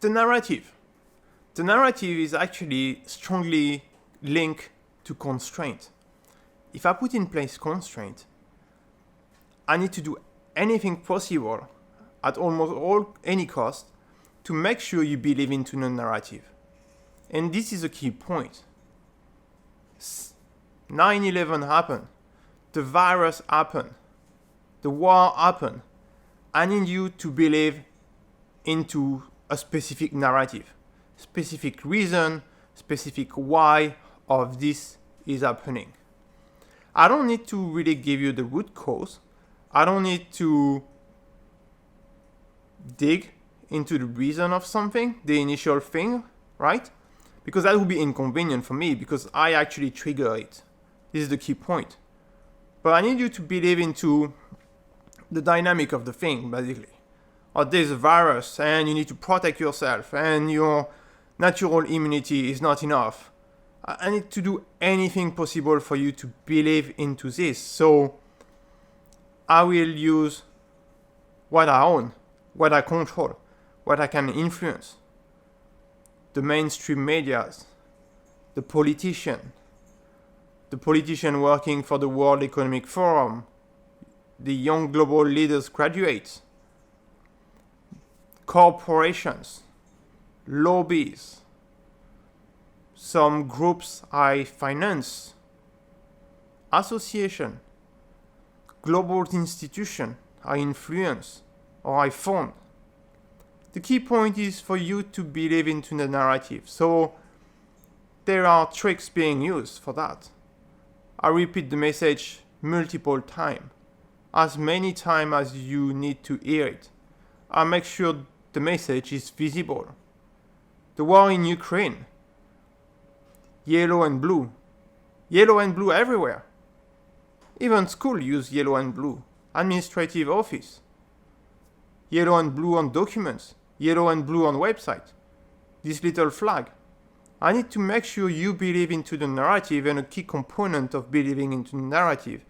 The narrative. The narrative is actually strongly linked to constraint. If I put in place constraint, I need to do anything possible at any cost to make sure you believe into the narrative. And this is a key point. 9/11 happened. The virus happened. The war happened. I need you to believe into a specific narrative, specific reason, specific why of this is happening. I don't need to really give you the root cause. I don't need to dig into the reason of something, the initial thing, right? Because that would be inconvenient for me because I actually trigger it. This is the key point. But I need you to believe into the dynamic of the thing, basically. Or there's a virus and you need to protect yourself and your natural immunity is not enough. I need to do anything possible for you to believe into this. So I will use what I own, what I control, what I can influence. The mainstream medias, the politician working for the World Economic Forum, the young global leaders graduates, corporations, lobbies, some groups I finance, association, global institution I influence or I fund. The key point is for you to believe into the narrative. So there are tricks being used for that. I repeat the message multiple times, as many times as you need to hear it. I make sure the message is visible. The war in Ukraine, yellow and blue everywhere. Even school use yellow and blue. Administrative office, yellow and blue on documents, yellow and blue on website. This little flag. I need to make sure you believe into the narrative, and a key component of believing into the narrative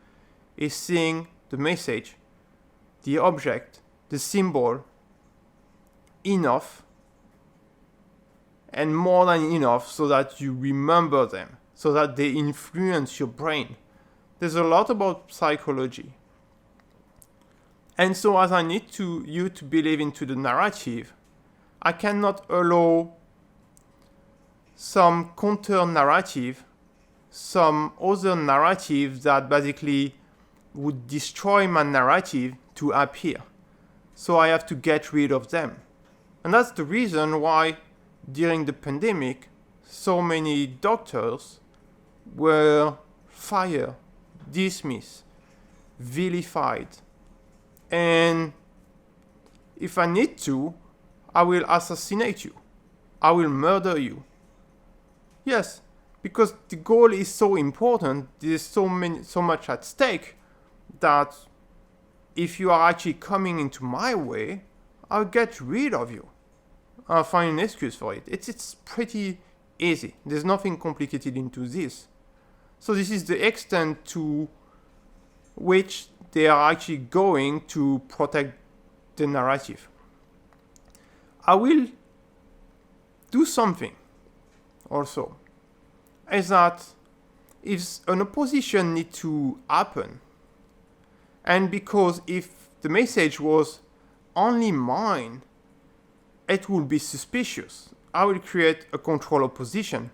is seeing the message, the object, the symbol enough and more than enough so that you remember them, so that they influence your brain. There's a lot about psychology. And so as I need you to believe into the narrative, I cannot allow some counter narrative, some other narrative that basically would destroy my narrative to appear. So I have to get rid of them. And that's the reason why during the pandemic, so many doctors were fired, dismissed, vilified. And if I need to, I will assassinate you. I will murder you. Yes, because the goal is so important, there's so much at stake, that if you are actually coming into my way, I'll get rid of you. I'll find an excuse for it. It's pretty easy. There's nothing complicated into this. So this is the extent to which they are actually going to protect the narrative. I will do something also, is that if an opposition needs to happen, and because if the message was only mine, it will be suspicious. I will create a control opposition.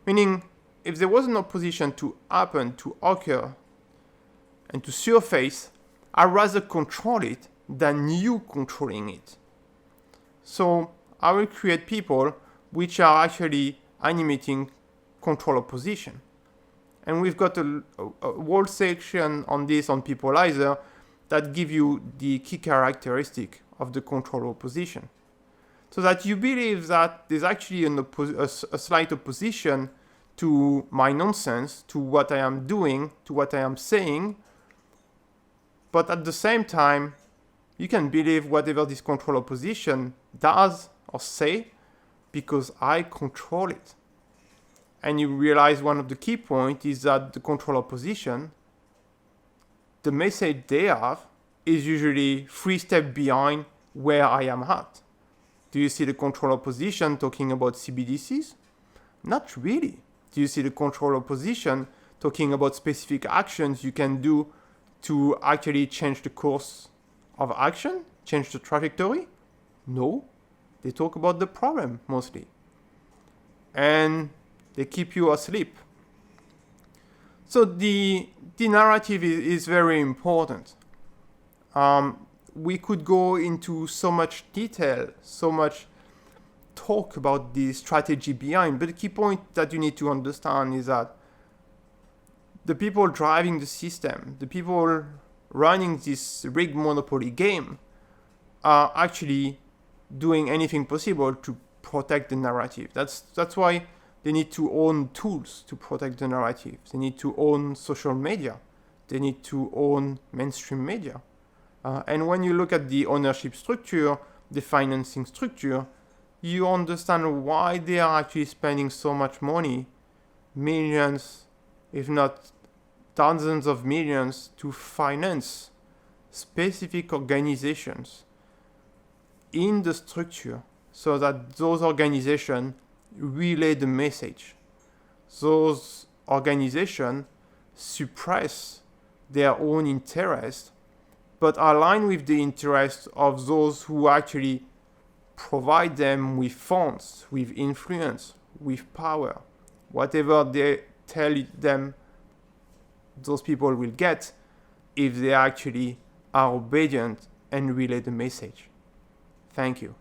Meaning, if there was an opposition to happen, to occur, and to surface, I'd rather control it than you controlling it. So I will create people which are actually animating control opposition. And we've got a whole section on this on Peoplelyzer that give you the key characteristic of the control opposition. So that you believe that there's actually a slight opposition to my nonsense, to what I am doing, to what I am saying. But at the same time, you can believe whatever this control opposition does or say because I control it. And you realize one of the key points is that the control opposition, the message they have is usually 3 steps behind where I am at. Do you see the control opposition talking about CBDCs? Not really. Do you see the control opposition talking about specific actions you can do to actually change the course of action, change the trajectory? No. They talk about the problem mostly. And they keep you asleep. So the narrative is very important. We could go into so much detail, so much talk about the strategy behind, but the key point that you need to understand is that the people driving the system, the people running this rigged monopoly game, are actually doing anything possible to protect the narrative. That's why they need to own tools to protect the narrative. They need to own social media. They need to own mainstream media. And when you look at the ownership structure, the financing structure, you understand why they are actually spending so much money, millions, if not thousands of millions, to finance specific organizations in the structure so that those organizations relay the message. Those organizations suppress their own interests, but align with the interests of those who actually provide them with funds, with influence, with power. Whatever they tell them, those people will get if they actually are obedient and relay the message. Thank you.